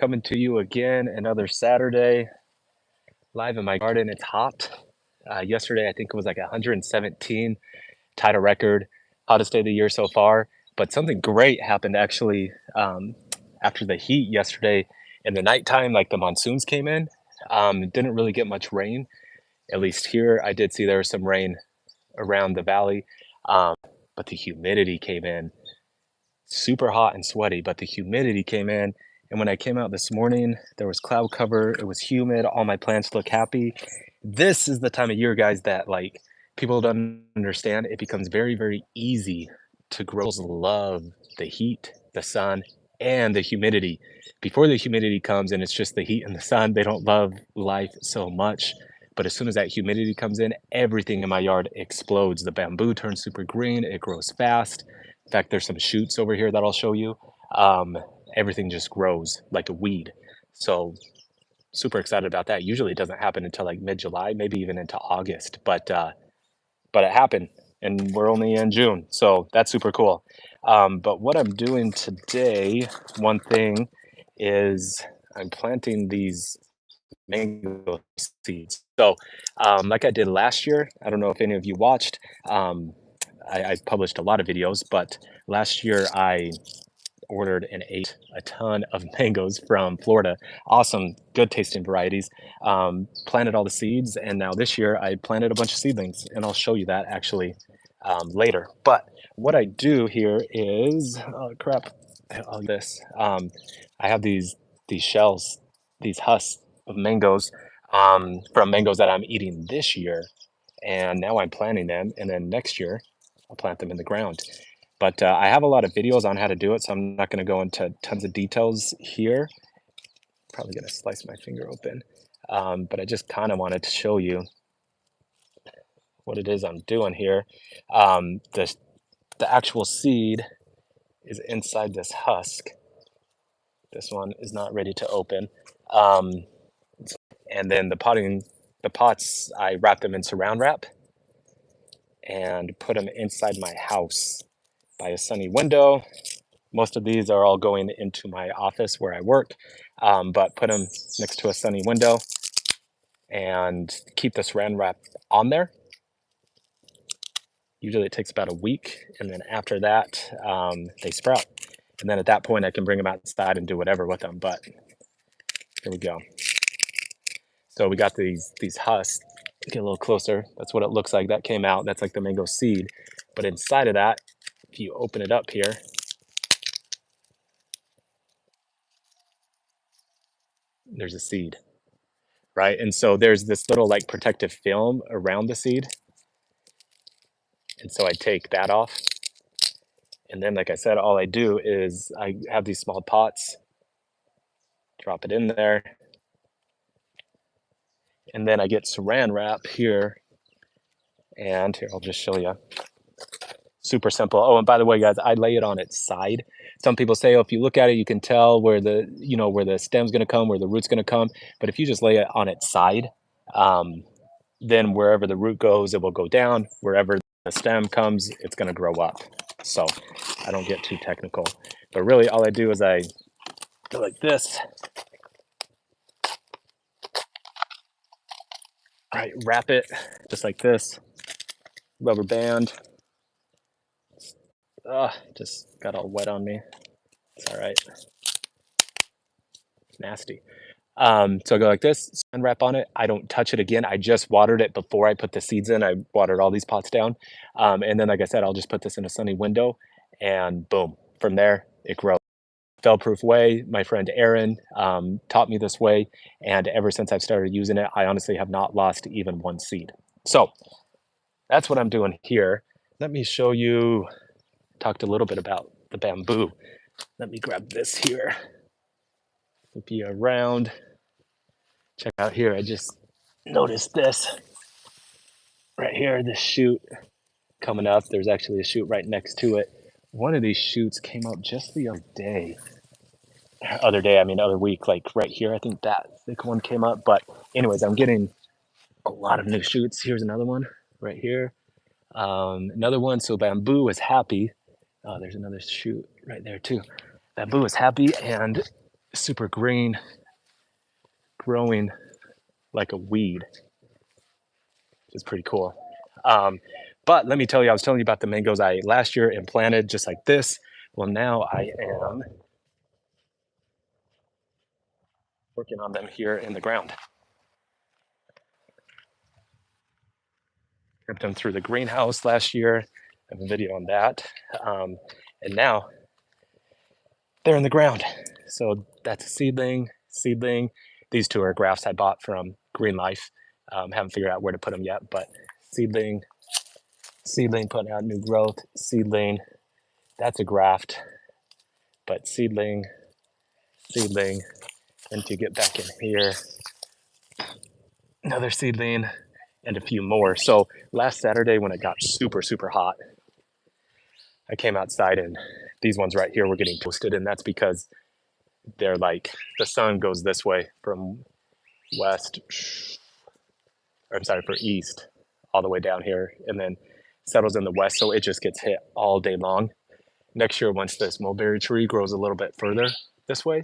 coming to you again another Saturday live in my garden. It's hot. Yesterday, I think it was like 117, tied a record, hottest day of the year so far. But something great happened actually after the heat yesterday in the nighttime, like the monsoons came in. Didn't really get much rain, at least here. I did see there was some rain around the valley, um, but the humidity came in super hot and sweaty, but the humidity came in. And when I came out this morning, there was cloud cover, it was humid, all my plants look happy. This is the time of year, guys, that like people don't understand. It becomes very, very easy to grow. Love the heat, the sun, and the humidity. Before the humidity comes and it's just the heat and the sun, they don't love life so much. But as soon as that humidity comes in, everything in my yard explodes. The bamboo turns super green, it grows fast. In fact, there's some shoots over here that I'll show you. Um, Everything just grows like a weed. So super excited about that. Usually it doesn't happen until like mid-July, maybe even into August, but it happened, and we're only in June, so that's super cool. But what I'm doing today, one thing is I'm planting these mango seeds. So, like I did last year, I don't know if any of you watched. Um, I published a lot of videos, but last year I ordered and ate a ton of mangoes from Florida. Awesome, good tasting varieties. Planted all the seeds, and now this year I planted a bunch of seedlings, and I'll show you that actually later. But what I do here is, oh crap, this. I have these shells, these husks of mangoes from mangoes that I'm eating this year, and now I'm planting them, and then next year I'll plant them in the ground. But I have a lot of videos on how to do it, so I'm not going to go into tons of details here. Probably going to slice my finger open. But I just kind of wanted to show you what it is I'm doing here. The actual seed is inside this husk. This one is not ready to open. Um, and then the pots, I wrap them in saran wrap and put them inside my house by a sunny window. Most of these are all going into my office where I work, but put them next to a sunny window and keep the saran wrap on there. Usually it takes about a week, and then after that, they sprout. And then at that point, I can bring them outside and do whatever with them. But here we go. So we got these husks. Get a little closer. That's what it looks like. That came out. That's like the mango seed. But inside of that, if you open it up here, there's a seed, right? And so there's this little like protective film around the seed. And so I take that off. And then, like I said, all I do is I have these small pots, drop it in there, and then I get saran wrap here. And here, I'll just show you. Super simple. Oh, and by the way, guys, I lay it on its side. Some people say, oh, if you look at it, you can tell where the stem's going to come, where the root's going to come. But if you just lay it on its side, um, then wherever the root goes, it will go down. Wherever the stem comes, it's going to grow up. So I don't get too technical. But really, all I do is I go like this. Right, wrap it just like this. Rubber band. Just got all wet on me. It's all right. Nasty. So I go like this, wrap on it. I don't touch it again. I just watered it before I put the seeds in. I watered all these pots down. And then, like I said, I'll just put this in a sunny window and boom, from there it grows. Fail-proof way. My friend Aaron taught me this way. And ever since I've started using it, I honestly have not lost even one seed. So that's what I'm doing here. Let me show you, talked a little bit about the bamboo. Let me grab this here. Flip you around. Check out here, I just noticed this right here, this shoot coming up. There's actually a shoot right next to it. One of these shoots came up just the other week, like right here. I think that thick one came up. But anyways, I'm getting a lot of new shoots. Here's another one right here. Another one. So bamboo is happy. Oh, there's another shoot right there too. Bamboo is happy and super green, growing like a weed, which is pretty cool. Um, but let me tell you, I was telling you about the mangoes I ate last year and planted just like this. Well, now I am working on them here in the ground. Ripped them through the greenhouse last year. I have a video on that. And now they're in the ground. So that's a seedling. These two are grafts I bought from Green Life. Haven't figured out where to put them yet, but seedling, seedling putting out new growth, seedling, that's a graft, but seedling, seedling, and to get back in here, another seedling and a few more. So last Saturday when it got super, super hot, I came outside and these ones right here were getting toasted, and that's because they're like the sun goes this way from west, or I'm sorry, for east, all the way down here, and then settles in the west, so it just gets hit all day long. Next year, once this mulberry tree grows a little bit further this way,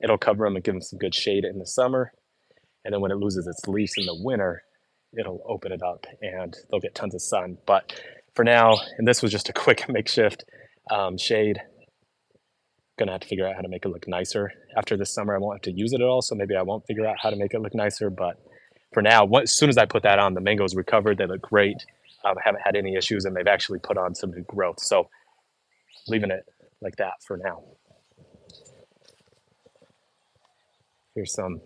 it'll cover them and give them some good shade in the summer, and then when it loses its leaves in the winter, it'll open it up and they'll get tons of sun. But for now, and this was just a quick makeshift shade, gonna have to figure out how to make it look nicer. After this summer, I won't have to use it at all, so maybe I won't figure out how to make it look nicer. But for now, as soon as I put that on, the mangoes recovered. They look great. I haven't had any issues, and they've actually put on some new growth. So leaving it like that for now. Here's some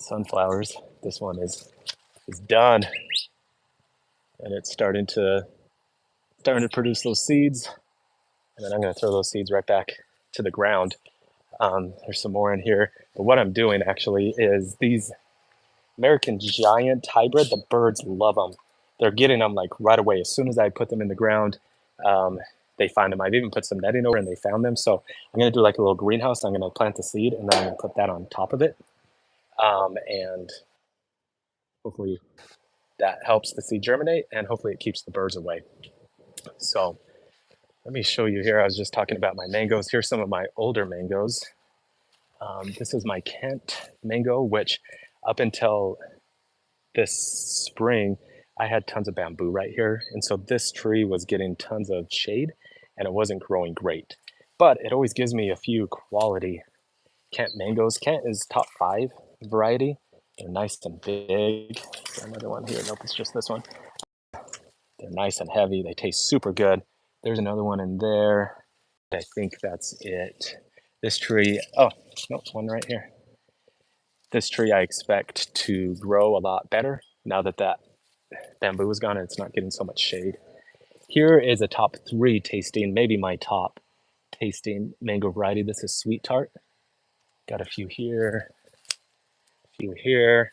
sunflowers. This one is done, and it's starting to produce those seeds. And then I'm going to throw those seeds right back to the ground. There's some more in here. But what I'm doing actually is these American Giant hybrid, the birds love them. They're getting them like right away. As soon as I put them in the ground, they find them. I've even put some netting over and they found them. So I'm going to do like a little greenhouse. I'm going to plant the seed and then I'm going to put that on top of it. And hopefully that helps the seed germinate and hopefully it keeps the birds away. So let me show you here. I was just talking about my mangoes. Here's some of my older mangoes. This is my Kent mango, which up until this spring, I had tons of bamboo right here. And so this tree was getting tons of shade and it wasn't growing great. But it always gives me a few quality Kent mangoes. Kent is top 5 variety. They're nice and big. Is there another one here? Nope, it's just this one. They're nice and heavy. They taste super good. There's another one in there. I think that's it. This tree, oh, no, one right here. This tree I expect to grow a lot better now that that bamboo is gone and it's not getting so much shade. Here is a top 3 tasting, maybe my top tasting mango variety. This is Sweet Tart. Got a few here, a few here.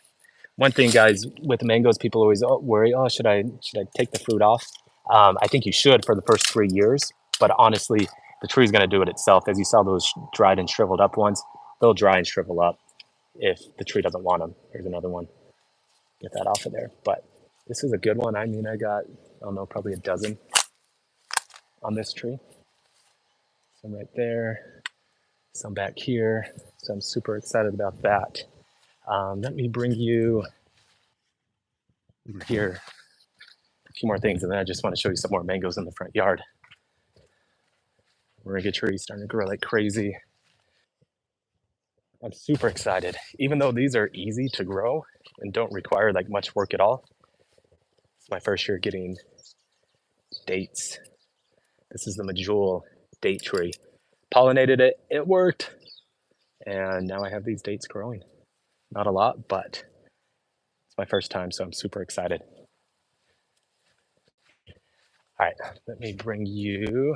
One thing, guys, with mangoes, people always worry, oh, should I take the fruit off? I think you should for the first 3 years, but honestly, the tree's going to do it itself. As you saw those dried and shriveled up ones, they'll dry and shrivel up if the tree doesn't want them. Here's another one. Get that off of there. But this is a good one. I mean, I got, I don't know, probably a dozen on this tree. Some right there, some back here. So I'm super excited about that. Let me bring you here a few more things, and then I just want to show you some more mangoes in the front yard. Moringa tree starting to grow like crazy. I'm super excited. Even though these are easy to grow and don't require like much work at all, it's my first year getting dates. This is the Medjool date tree. Pollinated it, it worked, and now I have these dates growing. Not a lot, but it's my first time, so I'm super excited. All right, let me bring you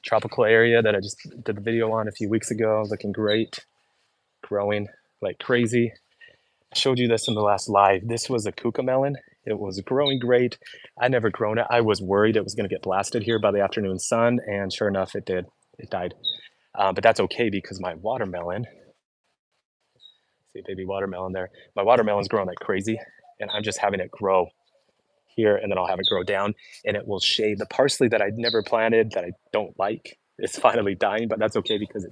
tropical area that I just did the video on a few weeks ago. Looking great, growing like crazy. I showed you this in the last live. This was a kuka melon. It was growing great. I never grown it. I was worried it was going to get blasted here by the afternoon sun, and sure enough, it did. It died. But that's okay because my watermelon, see baby watermelon there, my watermelon's growing like crazy, and I'm just having it grow here, and then I'll have it grow down, and it will shade. The parsley that I never planted, that I don't like, is finally dying, but that's okay because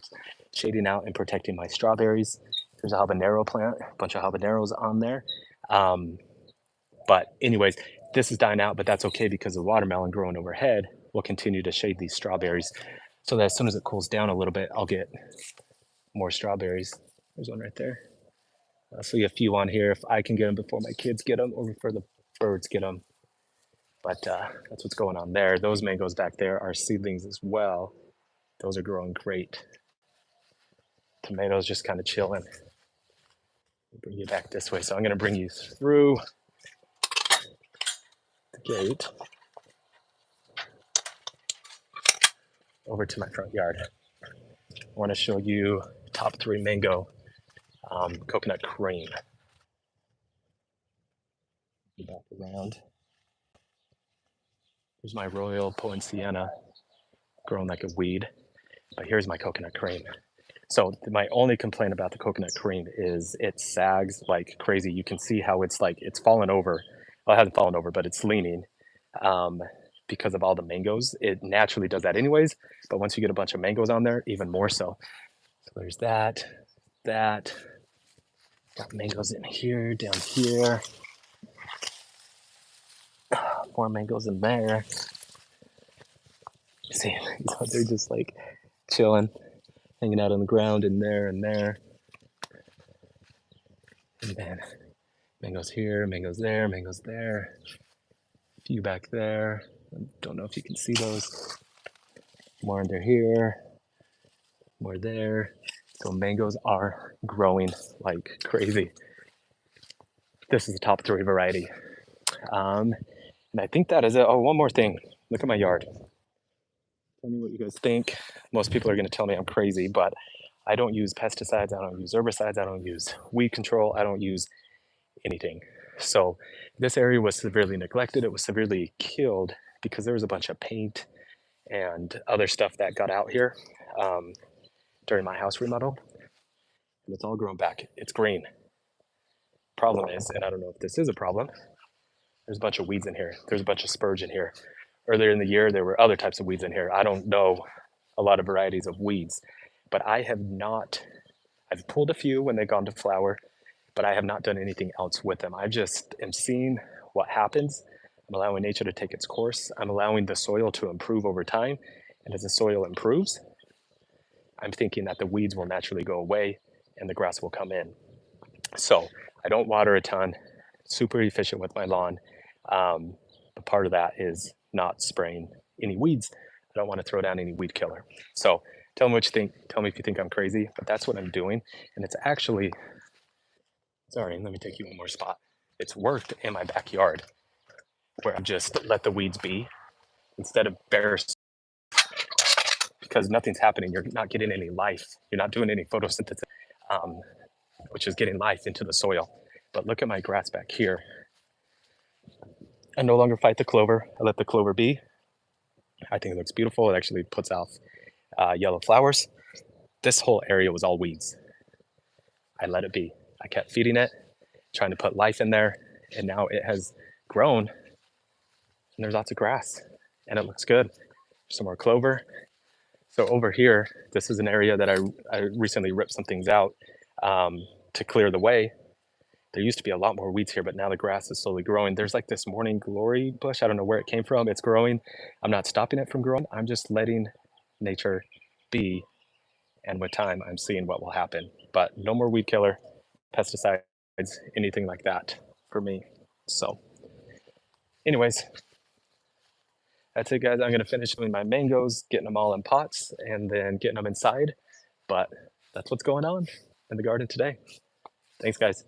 shading out and protecting my strawberries. There's a habanero plant, a bunch of habaneros on there. Um, but anyways, this is dying out, but that's okay because the watermelon growing overhead will continue to shade these strawberries so that as soon as it cools down a little bit, I'll get more strawberries. There's one right there. I'll see a few on here if I can get them before my kids get them or before the birds get them. But that's what's going on there. those mangoes back there are seedlings as well. Those are growing great. Tomatoes just kind of chilling. Bring you back this way. So I'm going to bring you through the gate over to my front yard. I want to show you top 3 mango coconut cream. Back around. Here's my Royal Poinciana growing like a weed, but here's my coconut cream. So my only complaint about the coconut cream is it sags like crazy. You can see how it's like it's fallen over. Well, it hasn't fallen over, but it's leaning um, because of all the mangoes. It naturally does that anyways, but once you get a bunch of mangoes on there, even more so. So there's that. Got mangoes in here, down here. More mangoes in there. See, they're just like chilling, hanging out on the ground in there and there. And then mangoes here, mangoes there, mangoes there. A few back there. I don't know if you can see those. More under here, more there. So mangoes are growing like crazy. This is the top 3 variety. And I think that is it. Oh, one more thing. Look at my yard. Tell me what you guys think. Most people are going to tell me I'm crazy, but I don't use pesticides. I don't use herbicides. I don't use weed control. I don't use anything. So this area was severely neglected. It was severely killed because there was a bunch of paint and other stuff that got out here during my house remodel. And it's all grown back. It's green. Problem is, and I don't know if this is a problem, there's a bunch of weeds in here. There's a bunch of spurge in here. Earlier in the year, there were other types of weeds in here. I don't know a lot of varieties of weeds, but I've pulled a few when they've gone to flower, but I have not done anything else with them. I just am seeing what happens. I'm allowing nature to take its course. I'm allowing the soil to improve over time. And as the soil improves, I'm thinking that the weeds will naturally go away and the grass will come in. So I don't water a ton, super efficient with my lawn. But part of that is not spraying any weeds. I don't want to throw down any weed killer. So tell me what you think. Tell me if you think I'm crazy, but that's what I'm doing. And it's actually, sorry, let me take you one more spot. It's worked in my backyard where I just let the weeds be instead of bare because nothing's happening. You're not getting any life. You're not doing any photosynthesis, um, which is getting life into the soil. But look at my grass back here. I no longer fight the clover. I let the clover be. I think it looks beautiful. It actually puts out yellow flowers. This whole area was all weeds. I let it be. I kept feeding it, trying to put life in there, and now it has grown, and there's lots of grass, and it looks good. Some more clover. So over here, this is an area that I recently ripped some things out to clear the way. There used to be a lot more weeds here, but now the grass is slowly growing. There's like this morning glory bush. I don't know where it came from. It's growing. I'm not stopping it from growing. I'm just letting nature be. And with time, I'm seeing what will happen. But no more weed killer, pesticides, anything like that for me. So anyways, that's it, guys. I'm going to finish doing my mangoes, getting them all in pots, and then getting them inside. But that's what's going on in the garden today. Thanks, guys.